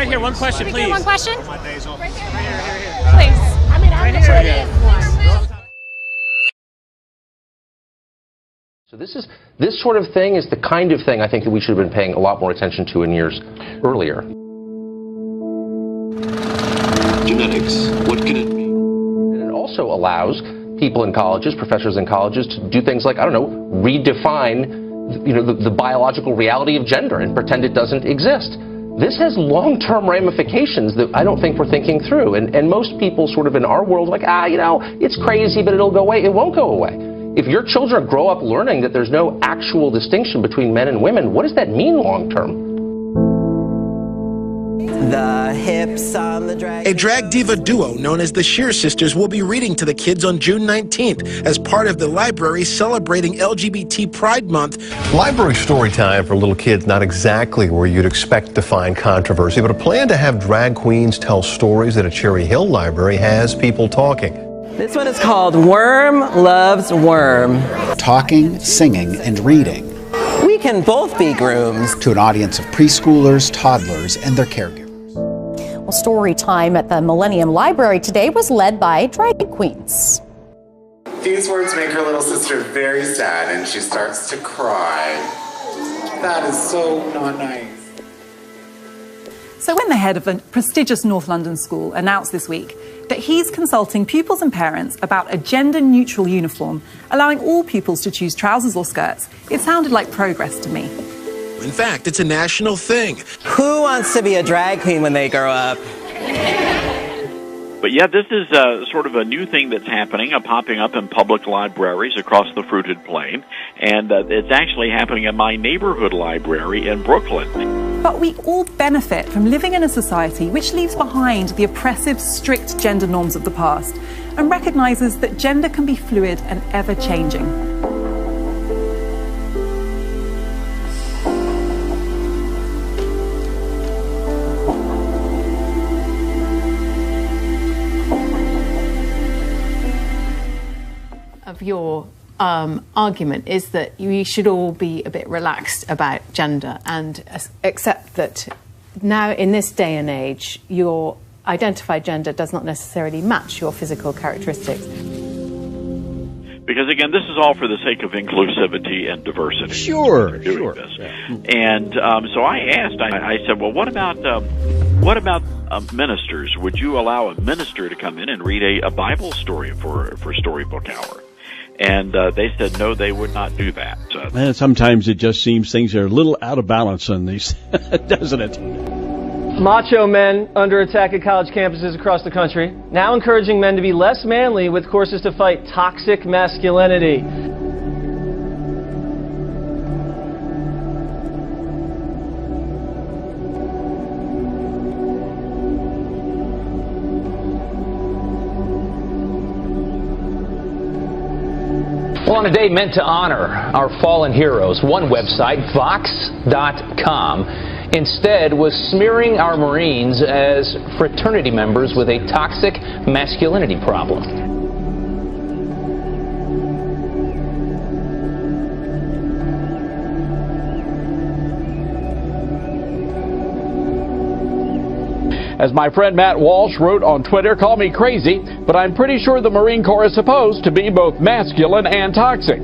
right here. One question, please. One question? Right here. Please. I mean, I'm right here. So this sort of thing is the kind of thing I think that we should have been paying a lot more attention to in years earlier. Genetics, what can it mean? And it also allows people in colleges, professors in colleges, to do things like, I don't know, redefine the biological reality of gender and pretend it doesn't exist. This has long-term ramifications that I don't think we're thinking through. And most people sort of in our world are like, it's crazy, but it'll go away. It won't go away. If your children grow up learning that there's no actual distinction between men and women, what does that mean long-term? The hips on the drag. A drag diva duo known as the Shear Sisters will be reading to the kids on June 19th as part of the library celebrating LGBT Pride Month. Library story time for little kids, not exactly where you'd expect to find controversy, but a plan to have drag queens tell stories at a Cherry Hill library has people talking. This one is called Worm Loves Worm. Talking, singing, and reading. We can both be grooms. To an audience of preschoolers, toddlers, and their caregivers. Well, story time at the Millennium Library today was led by drag queens. These words make her little sister very sad, and she starts to cry. That is so not nice. So when the head of a prestigious North London school announced this week that he's consulting pupils and parents about a gender-neutral uniform, allowing all pupils to choose trousers or skirts, it sounded like progress to me. In fact, it's a national thing. Who wants to be a drag queen when they grow up? But yeah, this is sort of a new thing that's happening, popping up in public libraries across the fruited plain, and it's actually happening in my neighborhood library in Brooklyn. But we all benefit from living in a society which leaves behind the oppressive, strict gender norms of the past and recognizes that gender can be fluid and ever-changing. Of your argument is that we should all be a bit relaxed about gender and accept that now in this day and age your identified gender does not necessarily match your physical characteristics. Because again, this is all for the sake of inclusivity and diversity. Sure. This. And so I asked, I said, well, what about ministers? Would you allow a minister to come in and read a Bible story for Storybook Hour? And they said no, they would not do that. And sometimes it just seems things are a little out of balance on these, doesn't it? Macho men under attack at college campuses across the country, now encouraging men to be less manly with courses to fight toxic masculinity. Well, on a day meant to honor our fallen heroes, one website, Vox.com, instead was smearing our Marines as fraternity members with a toxic masculinity problem. As my friend Matt Walsh wrote on Twitter, call me crazy, but I'm pretty sure the Marine Corps is supposed to be both masculine and toxic.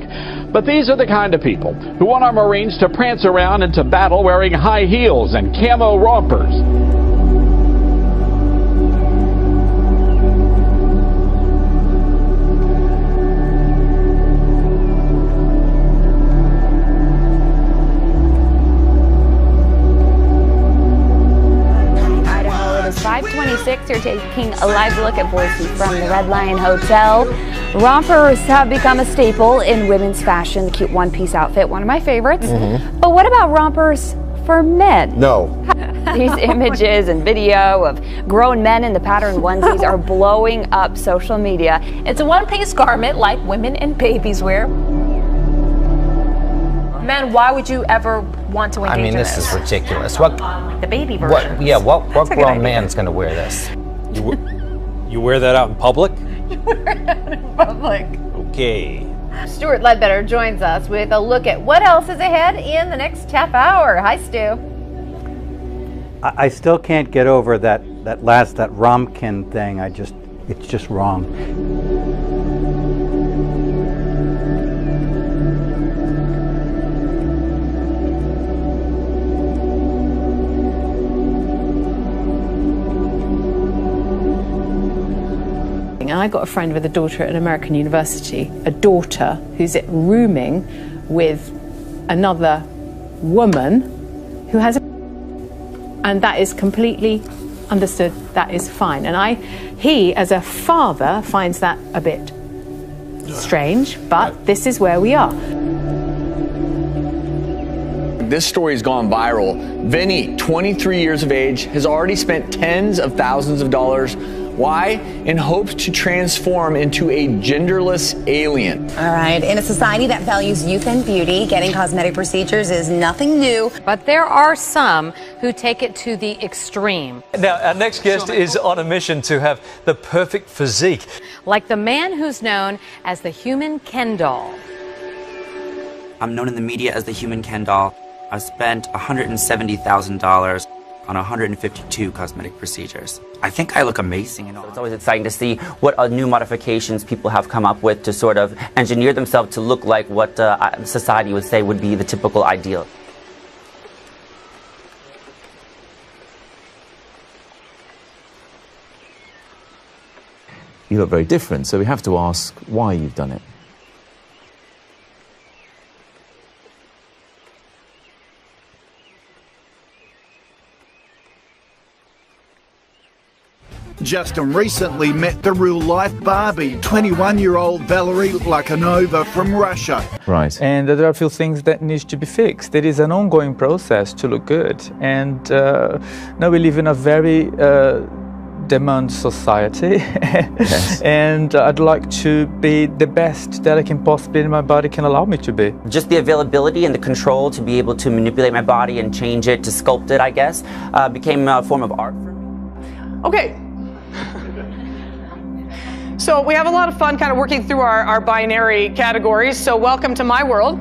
But these are the kind of people who want our Marines to prance around into battle wearing high heels and camo rompers. It's 5:26. You're taking a live look at Boise from the Red Lion Hotel. Rompers have become a staple in women's fashion. The cute one-piece outfit, one of my favorites. But what about rompers for men? No. These images and video of grown men in the patterned onesies are blowing up social media. It's a one-piece garment like women and babies wear. Men, why would you ever want to engage in this? This is ridiculous. What the baby version? What grown man's going to wear this? You wear that out in public? You wear it out in public. Okay. Stuart Ledbetter joins us with a look at what else is ahead in the next half hour. Hi, Stu. I still can't get over that Romkin thing. It's just wrong. And I got a friend with a daughter at an American university, a daughter who's rooming with another woman who has and that is completely understood, that is fine. And he, as a father, finds that a bit strange, but this is where we are. This story has gone viral. Vinny, 23 years of age, has already spent tens of thousands of dollars. Why? In hopes to transform into a genderless alien. All right. In a society that values youth and beauty, getting cosmetic procedures is nothing new. But there are some who take it to the extreme. Now, our next guest is on a mission to have the perfect physique. Like the man who's known as the human Ken doll. I'm known in the media as the human Ken doll. I've spent $170,000 on 152 cosmetic procedures. I think I look amazing. It's always exciting to see what new modifications people have come up with to sort of engineer themselves to look like what society would say would be the typical ideal. You look very different, so we have to ask why you've done it. Justin recently met the real-life Barbie, 21-year-old Valerie Lakanova from Russia. Right. And there are a few things that need to be fixed. There is an ongoing process to look good. And now we live in a very demand society. Yes. And I'd like to be the best that I can possibly, my body can allow me to be. Just the availability and the control to be able to manipulate my body and change it, to sculpt it, I guess, became a form of art for me. Okay. So we have a lot of fun kind of working through our binary categories. So welcome to my world,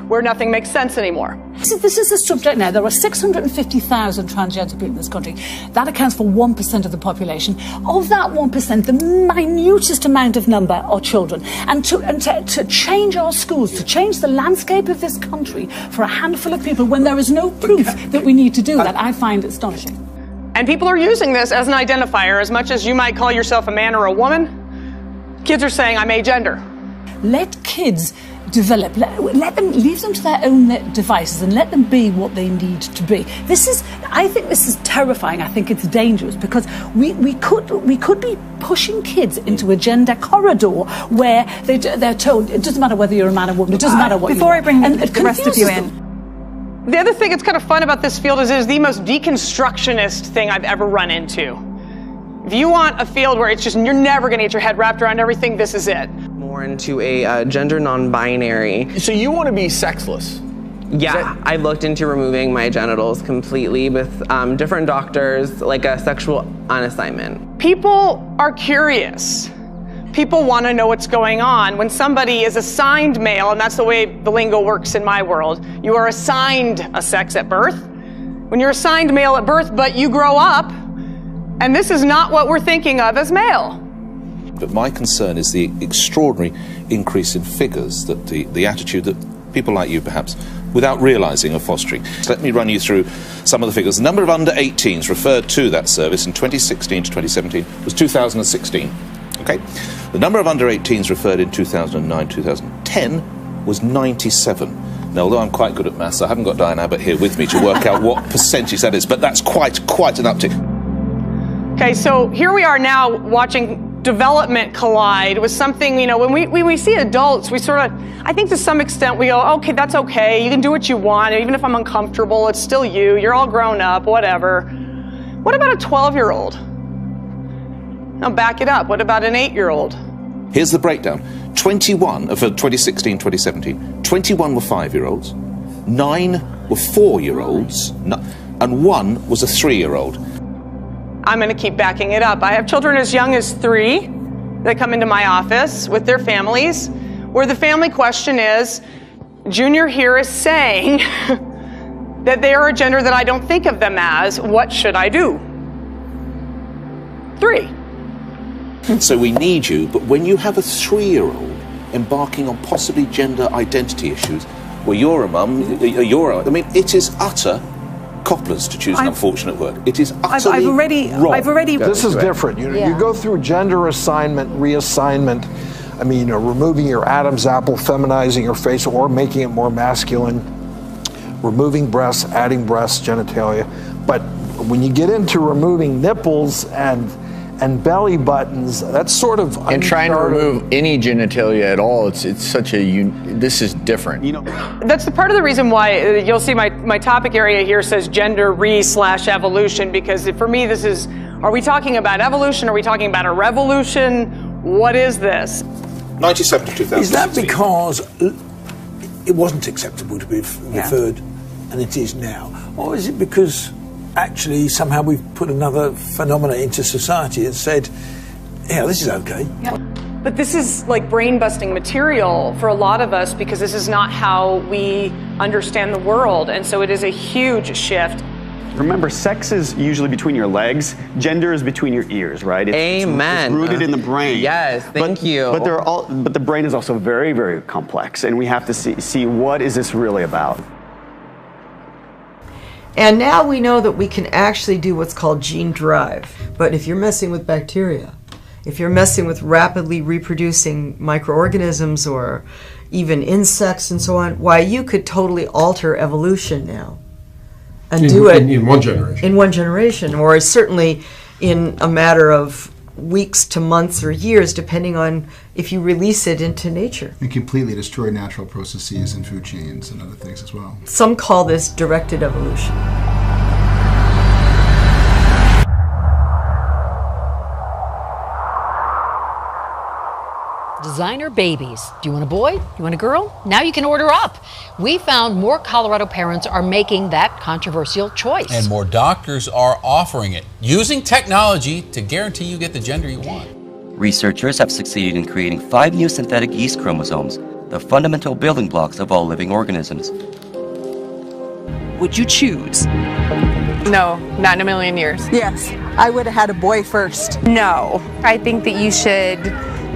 where nothing makes sense anymore. This is a subject now. There are 650,000 transgender people in this country. That accounts for 1% of the population. Of that 1%, the minutest amount of number are children. And to change our schools, to change the landscape of this country for a handful of people when there is no proof that we need to do that, I find astonishing. And people are using this as an identifier. As much as you might call yourself a man or a woman, kids are saying, I'm agender. Let kids develop, let them, leave them to their own devices and let them be what they need to be. I think this is terrifying. I think it's dangerous because we could be pushing kids into a gender corridor where they're told it doesn't matter whether you're a man or woman, it doesn't matter what Before I bring the rest of you in. The other thing that's kind of fun about this field is it is the most deconstructionist thing I've ever run into. If you want a field where it's just, you're never going to get your head wrapped around everything, this is it. More into a gender non-binary. So you want to be sexless? Yeah, I looked into removing my genitals completely with different doctors, like a sexual on assignment. People are curious. People want to know what's going on. When somebody is assigned male, and that's the way the lingo works in my world, you are assigned a sex at birth. When you're assigned male at birth, but you grow up, and this is not what we're thinking of as male. But my concern is the extraordinary increase in figures, that the attitude that people like you perhaps, without realising, are fostering. So let me run you through some of the figures. The number of under 18s referred to that service in 2016 to 2017 was 2,016. Okay? The number of under 18s referred in 2009-2010 was 97. Now, although I'm quite good at maths, I haven't got Diane Abbott here with me to work out what percentage that is, but that's quite an uptick. Okay, so here we are now watching development collide with something, you know, when we see adults, we sort of, I think to some extent we go, okay, that's okay, you can do what you want, even if I'm uncomfortable, it's still you, you're all grown up, whatever. What about a 12-year-old? Now back it up, what about an 8-year-old? Here's the breakdown. 21, for 2016-2017, 21 were 5-year-olds, 9 were 4-year-olds, and 1 was a 3-year-old. I'm going to keep backing it up. I have children as young as 3 that come into my office with their families, where the family question is, Junior here is saying that they are a gender that I don't think of them as. What should I do? 3. So we need you, but when you have a 3-year-old embarking on possibly gender identity issues, well, you're a mum, I mean, it is utter coppers, to choose an unfortunate word. It is utterly wrong. This is different. You go through gender assignment, reassignment. I mean, removing your Adam's apple, feminizing your face, or making it more masculine. Removing breasts, adding breasts, genitalia. But when you get into removing nipples and belly buttons, that's sort of and trying to remove any genitalia at all, it's such a this is different. That's the part of the reason why you'll see my topic area here says gender re/evolution, because for me this is, are we talking about evolution? Are we talking about a revolution? What is this? 97 to 2000. Is that because it wasn't acceptable to be referred, and it is now? Or is it because actually somehow we've put another phenomena into society and said, yeah, this is okay? Yeah. But this is like brain-busting material for a lot of us, because this is not how we understand the world, and so it is a huge shift. Remember, sex is usually between your legs. Gender is between your ears, right? Amen. It's rooted in the brain. Yes, thank you. But the brain is also very, very complex, and we have to see what is this really about. And now we know that we can actually do what's called gene drive. But if you're messing with bacteria, if you're messing with rapidly reproducing microorganisms or even insects and so on, why, you could totally alter evolution now. And do it in one generation. In one generation, or certainly in a matter of weeks to months or years, depending on if you release it into nature. And completely destroy natural processes and food chains and other things as well. Some call this directed evolution. Designer babies. Do you want a boy? You want a girl? Now you can order up. We found more Colorado parents are making that controversial choice. And more doctors are offering it, using technology to guarantee you get the gender you want. Researchers have succeeded in creating 5 new synthetic yeast chromosomes, the fundamental building blocks of all living organisms. Would you choose? No, not in a million years. Yes, I would have had a boy first. No, I think that you should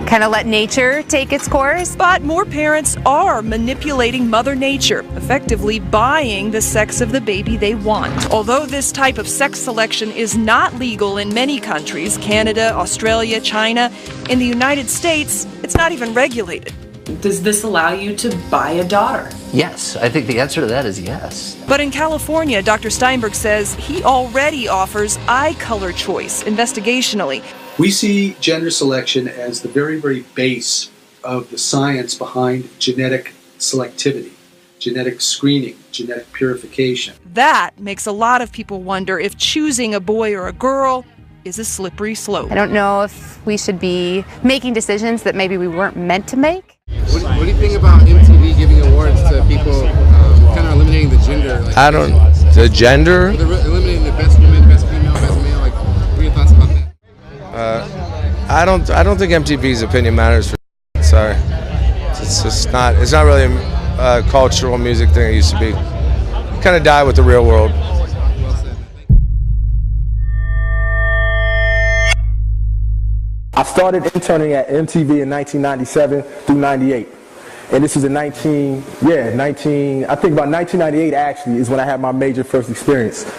kind of let nature take its course. But more parents are manipulating Mother Nature, effectively buying the sex of the baby they want. Although this type of sex selection is not legal in many countries, Canada, Australia, China, in the United States, it's not even regulated. Does this allow you to buy a daughter? Yes, I think the answer to that is yes. But in California, Dr. Steinberg says he already offers eye color choice investigationally. We see gender selection as the very, very base of the science behind genetic selectivity, genetic screening, genetic purification. That makes a lot of people wonder if choosing a boy or a girl is a slippery slope. I don't know if we should be making decisions that maybe we weren't meant to make. What do you think about MTV giving awards to people kind of eliminating the gender? Like, I don't, the gender? They're eliminating the best woman, best female, best male. Like, what are your thoughts about that? I don't think MTV's opinion matters for sorry. It's just not, it's not really a cultural music thing it used to be. It kind of died with the real world. I started interning at MTV in 1997 through 98. And this was in I think about 1998 actually is when I had my major first experience.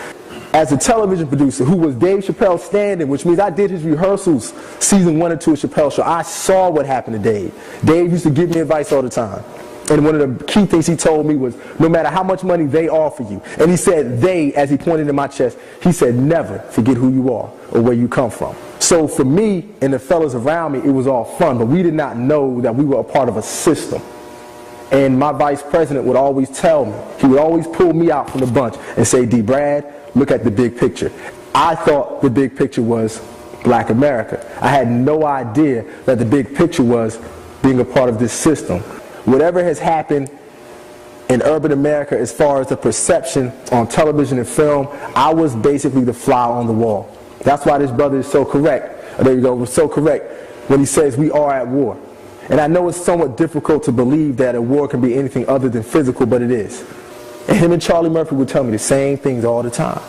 As a television producer who was Dave Chappelle's stand-in, which means I did his rehearsals season 1 and 2 of Chappelle's show. I saw what happened to Dave. Dave used to give me advice all the time. And one of the key things he told me was, no matter how much money they offer you, and he said they, as he pointed in my chest, he said, never forget who you are or where you come from. So for me and the fellas around me, it was all fun, but we did not know that we were a part of a system. And my vice president would always tell me, he would always pull me out from the bunch and say, D. Brad, look at the big picture. I thought the big picture was Black America. I had no idea that the big picture was being a part of this system. Whatever has happened in urban America as far as the perception on television and film, I was basically the fly on the wall. That's why this brother is so correct. There you go, so correct when he says we are at war. And I know it's somewhat difficult to believe that a war can be anything other than physical, but it is. And him and Charlie Murphy would tell me the same things all the time.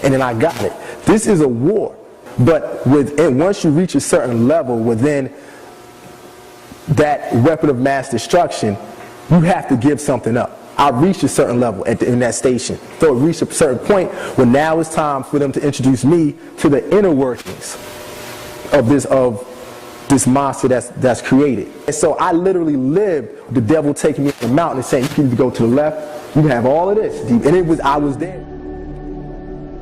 And then I got it. This is a war. But once you reach a certain level within that weapon of mass destruction, you have to give something up. I reached a certain level in that station. So it reached a certain point where now it's time for them to introduce me to the inner workings of this monster that's created. And so I literally lived the devil taking me to the mountain and saying, you can go to the left, you have all of this. And I was there.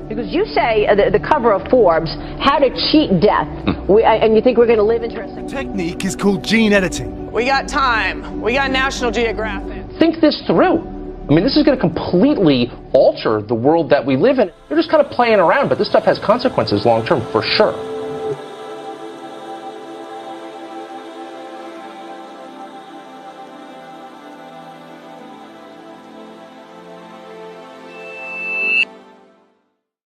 Because you say the cover of Forbes, how to cheat death, and you think we're going to live interesting. The technique is called gene editing. We got Time. We got National Geographic. Think this through. I mean, this is going to completely alter the world that we live in. You're just kind of playing around, but this stuff has consequences long term for sure.